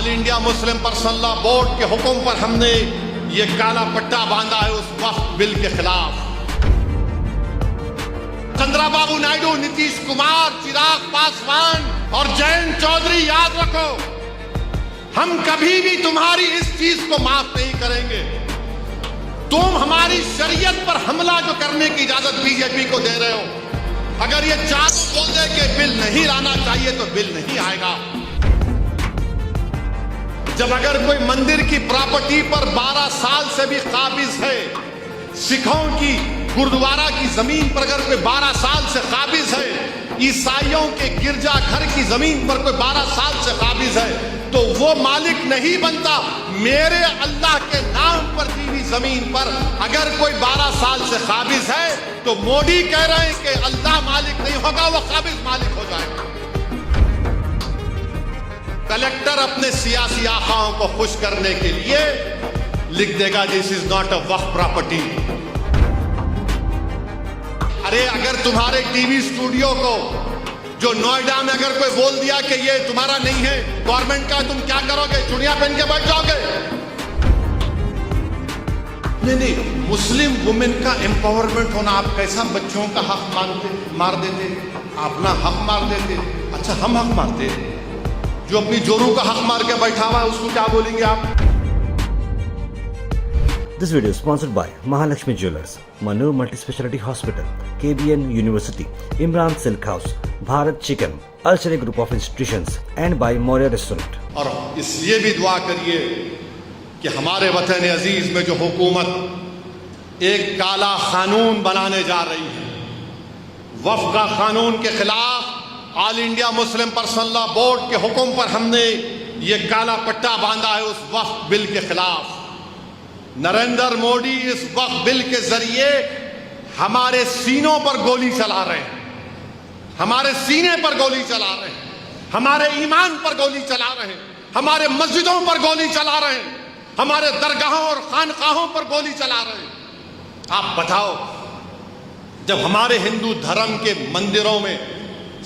All India Muslim personal law board के हुक्म पर हमने ये काला पट्टा बांधा है उस वक्फ बिल के खिलाफ। चंद्रबाबू नायडू, नीतीश कुमार, चिराग पासवान और जयंत चौधरी, याद रखो, हम कभी भी तुम्हारी इस चीज को माफ नहीं करेंगे। तुम हमारी शरीयत पर हमला जो करने की इजाजत बीजेपी को दे रहे हो, अगर ये चारों बोले कि बिल नहीं लाना चाहिए तो बिल नहीं आएगा। जब अगर कोई मंदिर की प्रॉपर्टी पर 12 साल से भी काबिज है, सिखों की गुरुद्वारा की जमीन पर अगर कोई 12 साल से काबिज है, ईसाइयों के गिरजाघर की जमीन पर कोई 12 साल से काबिज है, तो वो मालिक नहीं बनता। मेरे अल्लाह के नाम पर दी हुई जमीन पर अगर कोई 12 साल से काबिज है तो मोदी कह रहे हैं कि अल्लाह मालिक नहीं होगा, वो काबिज मालिक हो जाएगा। कलेक्टर अपने सियासी आकाओं को खुश करने के लिए लिख देगा this is not a Waqf property. अरे अगर तुम्हारे टीवी स्टूडियो को जो नोएडा में अगर कोई बोल दिया कि ये तुम्हारा नहीं है, गवर्नमेंट का, तुम क्या करोगे? चुड़िया पहन के बैठ जाओगे? नहीं, मुस्लिम वुमेन का एम्पावरमेंट होना, आप कैसा बच्चों का हक मार देते, अपना हक मार देते। अच्छा, हम हक मारते, जो अपनी जोरू का हक मार के बैठा हुआ है उसको क्या बोलेंगे आप? This video is sponsored by Mahalakshmi Jewelers, Manur Multispeciality Hospital, KBN University, Imran Silk House, Bharat Chicken, Al Sharia Group of Institutions, and by Moria Restaurant. और इसलिए भी दुआ करिए कि हमारे वतन अजीज में जो हुकूमत एक काला कानून बनाने जा रही है, वक्फ का कानून के खिलाफ all India Muslim personal law board के हुक्म पर हमने ये काला पट्टा बांधा है उस वक्फ बिल के खिलाफ। नरेंद्र मोदी इस वक्फ बिल के जरिए हमारे सीनों पर गोली चला रहे हैं, हमारे सीने पर गोली चला रहे हैं, हमारे ईमान पर गोली चला रहे हैं, हमारे मस्जिदों पर गोली चला रहे हैं, हमारे दरगाहों और खानकाहों पर गोली चला रहे हैं। आप बताओ, जब हमारे हिंदू धर्म के मंदिरों में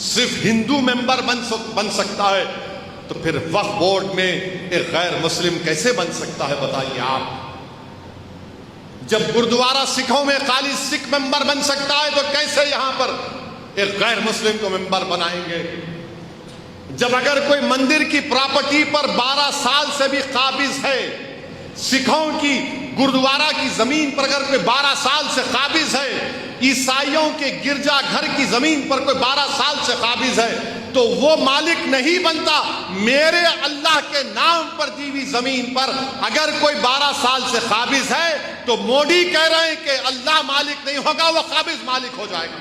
सिर्फ हिंदू मेंबर बन सकता है, तो फिर वक्फ बोर्ड में एक गैर मुस्लिम कैसे बन सकता है? बताइए आप। जब गुरुद्वारा सिखों में खाली सिख मेंबर बन सकता है, तो कैसे यहां पर एक गैर मुस्लिम को मेंबर बनाएंगे? जब अगर कोई मंदिर की प्रॉपर्टी पर 12 साल से भी काबिज है, सिखों की गुरुद्वारा की जमीन पर अगर कोई 12 साल से काबिज है, ईसाइयों के गिरजाघर की जमीन पर कोई 12 साल से काबिज है, तो वो मालिक नहीं बनता। मेरे अल्लाह के नाम पर दी हुई जमीन पर अगर कोई 12 साल से काबिज है तो मोदी कह रहे हैं कि अल्लाह मालिक नहीं होगा, वो काबिज मालिक हो जाएगा।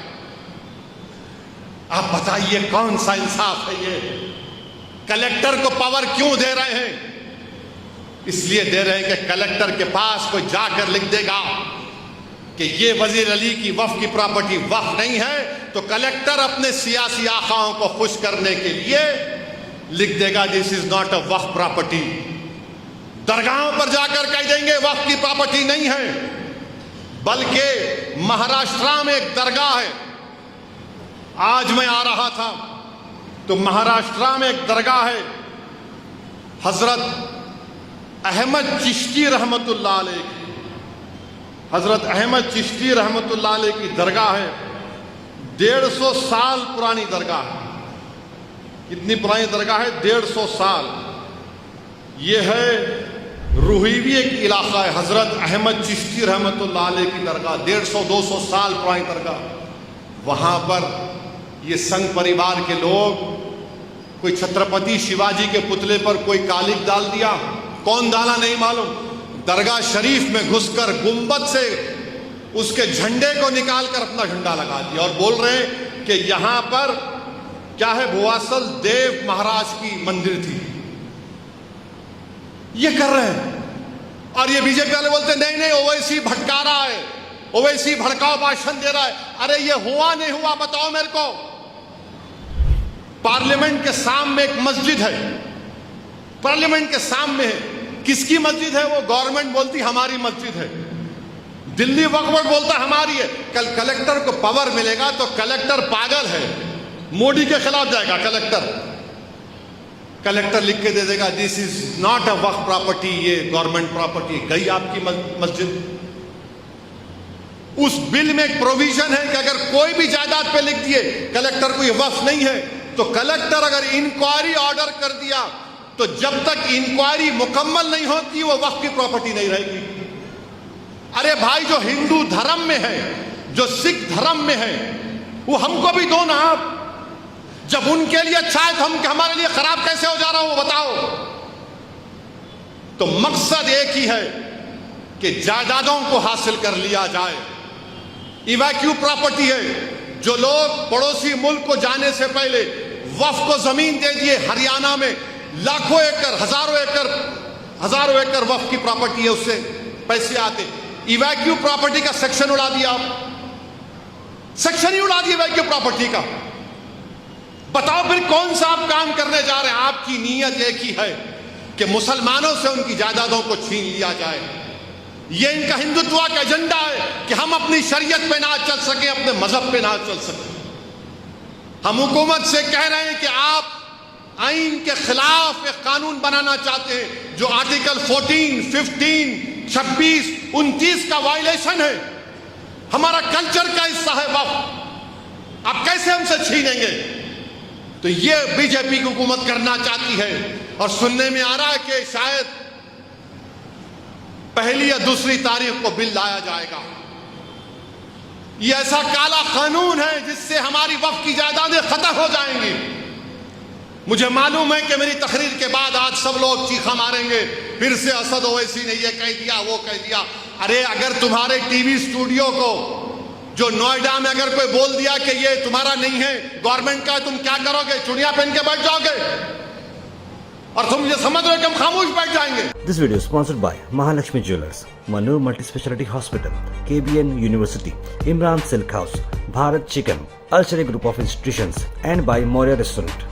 आप बताइए कौन सा इंसाफ है ये? कलेक्टर को पावर क्यों दे रहे हैं? इसलिए दे रहे हैं कि कलेक्टर के पास कोई जाकर लिख देगा कि ये वजीर अली की वक्फ की प्रॉपर्टी वक्फ नहीं है, तो कलेक्टर अपने सियासी आकाओं को खुश करने के लिए लिख देगा this is not a Waqf property. दरगाहों पर जाकर कह देंगे वक्फ की प्रॉपर्टी नहीं है। बल्कि महाराष्ट्र में एक दरगाह है, आज मैं आ रहा था तो महाराष्ट्र में एक दरगाह है, हजरत अहमद चिश्ती रहमतुल्लाह अलैह, हजरत अहमद चिश्ती रहमतुल्लाह अलैह की दरगाह है। 150 साल पुरानी दरगाह है। कितनी पुरानी दरगाह है? 150 साल। यह है रुहीवी एक इलाका है, हजरत अहमद चिश्ती रहमतुल्लाह अलैह की दरगाह, 150-200 साल पुरानी दरगाह। वहां पर ये संघ परिवार के लोग, कोई छत्रपति शिवाजी के पुतले पर कोई कालिक डाल दिया, कौन डाला नहीं मालूम, दरगाह शरीफ में घुसकर गुंबद से उसके झंडे को निकालकर अपना झंडा लगा दिया और बोल रहे हैं कि यहां पर क्या है, भुवासल देव महाराज की मंदिर थी। ये कर रहे हैं। और ये बीजेपी वाले बोलते हैं नहीं नहीं, ओवैसी भटका रहा है, ओवैसी भड़काऊ भाषण दे रहा है। अरे ये हुआ नहीं हुआ बताओ मेरे को। पार्लियामेंट के सामने एक मस्जिद है, पार्लियामेंट के सामने है। किसकी मस्जिद है वो? गवर्नमेंट बोलती हमारी मस्जिद है, दिल्ली वक्फ बोर्ड बोलता हमारी है। कल कलेक्टर को पावर मिलेगा तो कलेक्टर पागल है, मोदी के खिलाफ जाएगा कलेक्टर। कलेक्टर लिख के दे देगा this is not a Waqf property, ये गवर्नमेंट प्रॉपर्टी। गई आपकी मस्जिद। उस बिल में एक प्रोविजन है कि अगर कोई भी जायदाद पे लिख दिए कलेक्टर को ये वक्फ नहीं है, तो कलेक्टर अगर इंक्वायरी ऑर्डर कर दिया तो जब तक इंक्वायरी मुकम्मल नहीं होती वो वक्फ की प्रॉपर्टी नहीं रहेगी। अरे भाई, जो हिंदू धर्म में है, जो सिख धर्म में है, वो हमको भी दो ना आप। जब उनके लिए अच्छा है तो हम हमारे लिए खराब कैसे हो जा रहा हो वो बताओ। तो मकसद एक ही है कि जायदादों को हासिल कर लिया जाए। इवैक्यू प्रॉपर्टी है। जो लोग पड़ोसी मुल्क को जाने से पहले वक्फ को जमीन दे दिए, हरियाणा में लाखों एकड़, हजारों एकड़ वक्फ की प्रॉपर्टी है, उससे पैसे आते। इवैक्यू प्रॉपर्टी का सेक्शन उड़ा दिया आप, सेक्शन ही उड़ा दिया इवैक्यू प्रॉपर्टी का। बताओ फिर कौन सा आप काम करने जा रहे हैं? आपकी नीयत एक ही है कि मुसलमानों से उनकी जायदादों को छीन लिया जाए। यह इनका हिंदुत्व का एजेंडा है कि हम अपनी शरीयत पे ना चल सके, अपने मजहब पे ना चल सके। हम हुकूमत से कह रहे हैं कि आप आइन के खिलाफ एक कानून बनाना चाहते हैं जो आर्टिकल 14, 15, 26, 29 का वायलेशन है। हमारा कल्चर का हिस्सा है वक्फ। आप कैसे हमसे छीनेंगे? तो ये बीजेपी की हुकूमत करना चाहती है। और सुनने में आ रहा है कि शायद पहली या दूसरी तारीख को बिल लाया जाएगा। ये ऐसा काला कानून है जिससे हमारी वक्फ की जायदादें खत्म हो जाएंगी। मुझे मालूम है कि मेरी तकरीर के बाद आज सब लोग चीखा मारेंगे, फिर से असद ओवैसी ने ये कह दिया, वो कह दिया। अरे अगर तुम्हारे टीवी स्टूडियो को जो नोएडा में अगर कोई बोल दिया कि ये तुम्हारा नहीं है, गवर्नमेंट का, तुम क्या करोगे? चुड़िया पहन के बैठ जाओगे और तुम ये समझ रहे हो कि हम खामोश बैठ जाएंगे। This video is sponsored by Mahalakshmi Jewelers, Manur Multispeciality Hospital, KBN University, Imran Silk House, Bharat Chicken, Al Sharia Group of Institutions, and by Moria Restaurant.